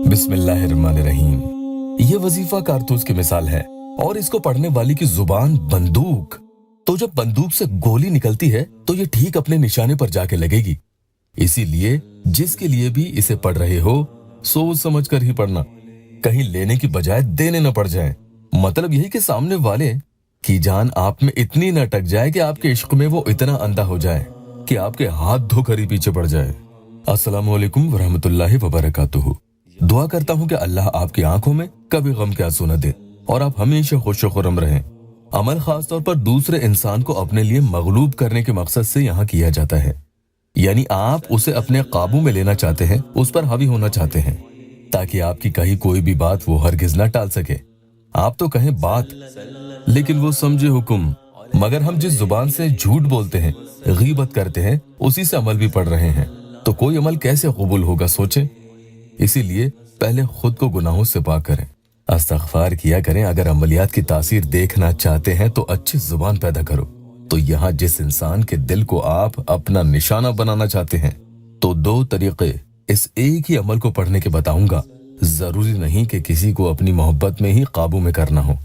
बिस्मिल्लाहिर्रहमानिर्रहीम। ये वजीफा कारतूस की मिसाल है और इसको पढ़ने वाली की जुबान बंदूक। तो जब बंदूक से गोली निकलती है तो ये ठीक अपने निशाने पर जाके लगेगी। इसीलिए जिसके लिए भी इसे पढ़ रहे हो सोच समझ कर ही पढ़ना, कहीं लेने की बजाय देने न पड़ जाए। मतलब यही कि सामने वाले की जान आप में इतनी न अटक जाए कि आपके इश्क में वो इतना अंधा हो जाए कि आपके हाथ धोकर ही पीछे पड़ जाए। अस्सलामु अलैकुम वरहमतुल्लाहि वबरकातुहू। दुआ करता हूँ कि अल्लाह आपकी आंखों में कभी गम के आंसू न दे और आप हमेशा खुश खुर्रम रहें। अमल खास तौर पर दूसरे इंसान को अपने लिए मगलूब करने के मकसद से यहाँ किया जाता है, यानी आप उसे अपने काबू में लेना चाहते हैं, उस पर हावी होना चाहते हैं ताकि आपकी कही कोई भी बात वो हरगिज न टाल सके। आप तो कहें बात लेकिन वो समझे हुक्म। मगर हम जिस जुबान से झूठ बोलते हैं, गीबत करते हैं, उसी से अमल भी पढ़ रहे हैं, तो कोई अमल कैसे कबूल होगा सोचें। इसीलिए पहले खुद को गुनाहों से पाक करें, इस्तिग़फ़ार किया करें। अगर अमलियात की तासीर देखना चाहते हैं तो अच्छी जुबान पैदा करो। तो यहाँ जिस इंसान के दिल को आप अपना निशाना बनाना चाहते हैं, तो दो तरीके इस एक ही अमल को पढ़ने के बताऊंगा। जरूरी नहीं कि किसी को अपनी मोहब्बत में ही काबू में करना हो,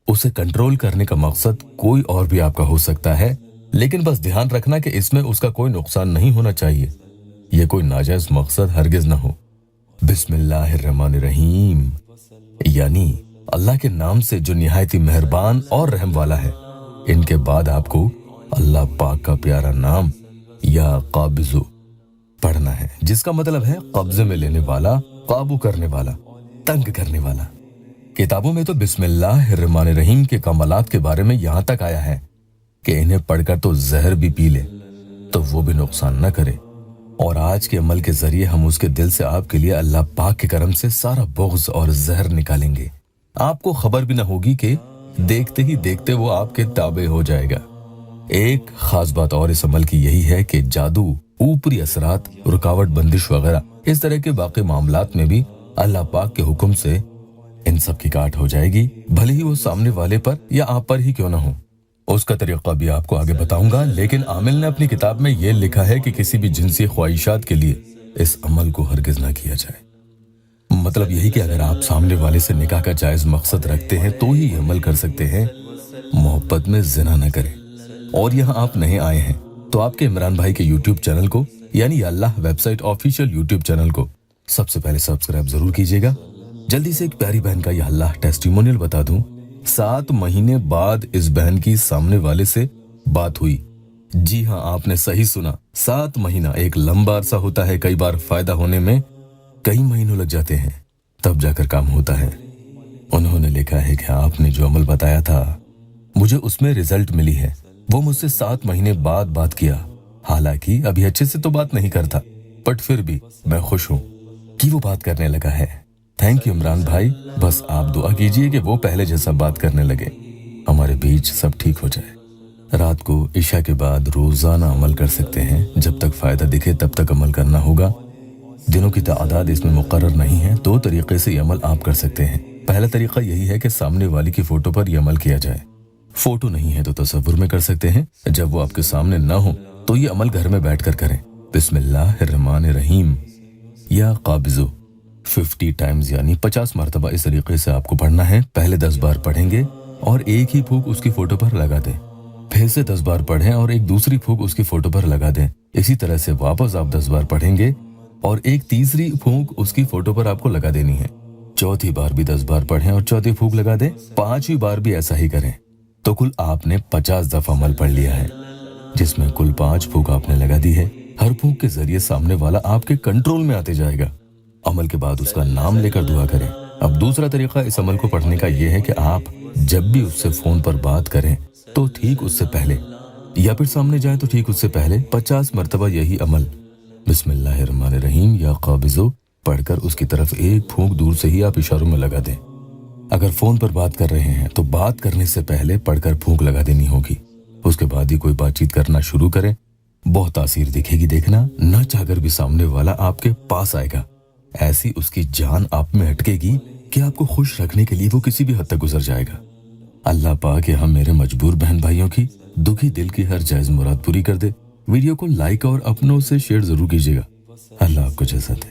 उसे कंट्रोल करने का मकसद कोई और भी आपका हो सकता है, लेकिन बस ध्यान रखना कि इसमें उसका कोई नुकसान नहीं होना चाहिए, ये कोई नाजायज मकसद हरगिज न हो। बिस्मिल्लाहिर्रहमानिर्रहीम, यानी अल्लाह के नाम से जो निहायत ही मेहरबान और रहम वाला है। इनके बाद आपको अल्लाह पाक का प्यारा नाम या काबिज़ु पढ़ना है, जिसका मतलब है कब्जे में लेने वाला, काबू करने वाला, तंग करने वाला। किताबों में तो बिस्मिल्लाहिर्रहमानिर्रहीम के कमालात के बारे में यहाँ तक आया है कि इन्हें पढ़कर तो जहर भी पी ले तो वो भी नुकसान न करे। और आज के अमल के जरिए हम उसके दिल से आपके लिए अल्लाह पाक के करम से सारा बुग़्ज़ और जहर निकालेंगे। आपको खबर भी न होगी कि देखते ही देखते वो आपके ताबे हो जाएगा। एक खास बात और इस अमल की यही है कि जादू, ऊपरी असरात, रुकावट, बंदिश वगैरह इस तरह के बाकी मामलात में भी अल्लाह पाक के हुक्म से इन सब की काट हो जाएगी, भले ही वो सामने वाले पर या आप पर ही क्यों ना हो। उसका तरीका भी आपको आगे बताऊंगा, लेकिन आमिल ने अपनी किताब में ये लिखा है कि किसी भी जिनसी ख्वाहिशात के लिए इस अमल को हरगिज ना किया जाए। मतलब यही कि अगर आप सामने वाले से निकाह का जायज मकसद रखते हैं तो ही अमल कर सकते हैं। मोहब्बत में जिना न करें। और यहाँ आप नए आए हैं तो आपके इमरान भाई के यूट्यूब चैनल को, यानी अल्लाह वेबसाइट ऑफिशियल यूट्यूब चैनल को सबसे पहले सब्सक्राइब जरूर कीजिएगा। जल्दी से एक प्यारी बहन का यह अल्लाह टेस्टिमोनियल बता दूं। 7 महीने बाद इस बहन की सामने वाले से बात हुई। जी हाँ, आपने सही सुना, 7 महीना एक लंबा अरसा होता है। कई बार फायदा होने में कई महीनों लग जाते हैं, तब जाकर काम होता है। उन्होंने लिखा है कि आपने जो अमल बताया था मुझे उसमें रिजल्ट मिली है। वो मुझसे 7 महीने बाद बात किया। हालांकि अभी अच्छे से तो बात नहीं करता, बट फिर भी मैं खुश हूँ कि वो बात करने लगा है। थैंक यू इमरान भाई, बस आप दुआ कीजिए कि वो पहले जैसा बात करने लगे, हमारे बीच सब ठीक हो जाए। रात को इशा के बाद रोजाना अमल कर सकते हैं। जब तक फायदा दिखे तब तक अमल करना होगा। दिनों की तादाद इसमें मुकर्रर नहीं है। 2 तरीके से ये अमल आप कर सकते हैं। पहला तरीका यही है कि सामने वाली की फोटो पर यह अमल किया जाए। फोटो नहीं है तो तसव्वुर में कर सकते हैं। जब वो आपके सामने ना हो तो ये अमल घर में बैठकर करें। बिस्मिल्लाहिर्रहमानिर्रहीम या काबिज़ु 50 टाइम्स यानी 50 मरतबा इस तरीके से आपको पढ़ना है। पहले 10 बार पढ़ेंगे और एक ही फूंक उसकी फोटो पर लगा दें। फिर से 10 बार पढ़ें और एक दूसरी फूंक उसकी फोटो पर लगा दें। इसी तरह से वापस आप 10 बार पढ़ेंगे और एक तीसरी फूंक उसकी फोटो पर आपको लगा देनी है। चौथी बार भी 10 बार पढ़ें और चौथी फूंक लगा दें। 5वीं बार भी ऐसा ही करें। तो कुल आपने 50 दफा अमल पढ़ लिया है, जिसमें कुल 5 फूंक आपने लगा दी है। हर फूंक के जरिए सामने वाला आपके कंट्रोल में आते जाएगा। अमल के बाद उसका नाम लेकर दुआ करें। अब दूसरा तरीका इस अमल को पढ़ने का यह है कि आप जब भी उससे फोन पर बात करें तो ठीक उससे पहले या फिर सामने जाए तो ठीक उससे पहले 50 मरतबा यही अमल बिस्मिल्लाहिर्रहमानिर्रहीम या काबिज़ु पढ़कर उसकी तरफ एक फूंक दूर से ही आप इशारों में लगा दें। अगर फोन पर बात कर रहे हैं तो बात करने से पहले पढ़कर फूंक लगा देनी होगी। उसके बाद ही कोई बातचीत करना शुरू करें। बहुत तासीर दिखेगी। देखना, न चाहकर भी सामने वाला आपके पास आएगा। ऐसी उसकी जान आप में अटकेगी कि आपको खुश रखने के लिए वो किसी भी हद तक गुजर जाएगा। अल्लाह पाक हम मेरे मजबूर बहन भाइयों की दुखी दिल की हर जायज मुराद पूरी कर दे। वीडियो को लाइक और अपनों से शेयर जरूर कीजिएगा। اللہ آپ کو جزا دے۔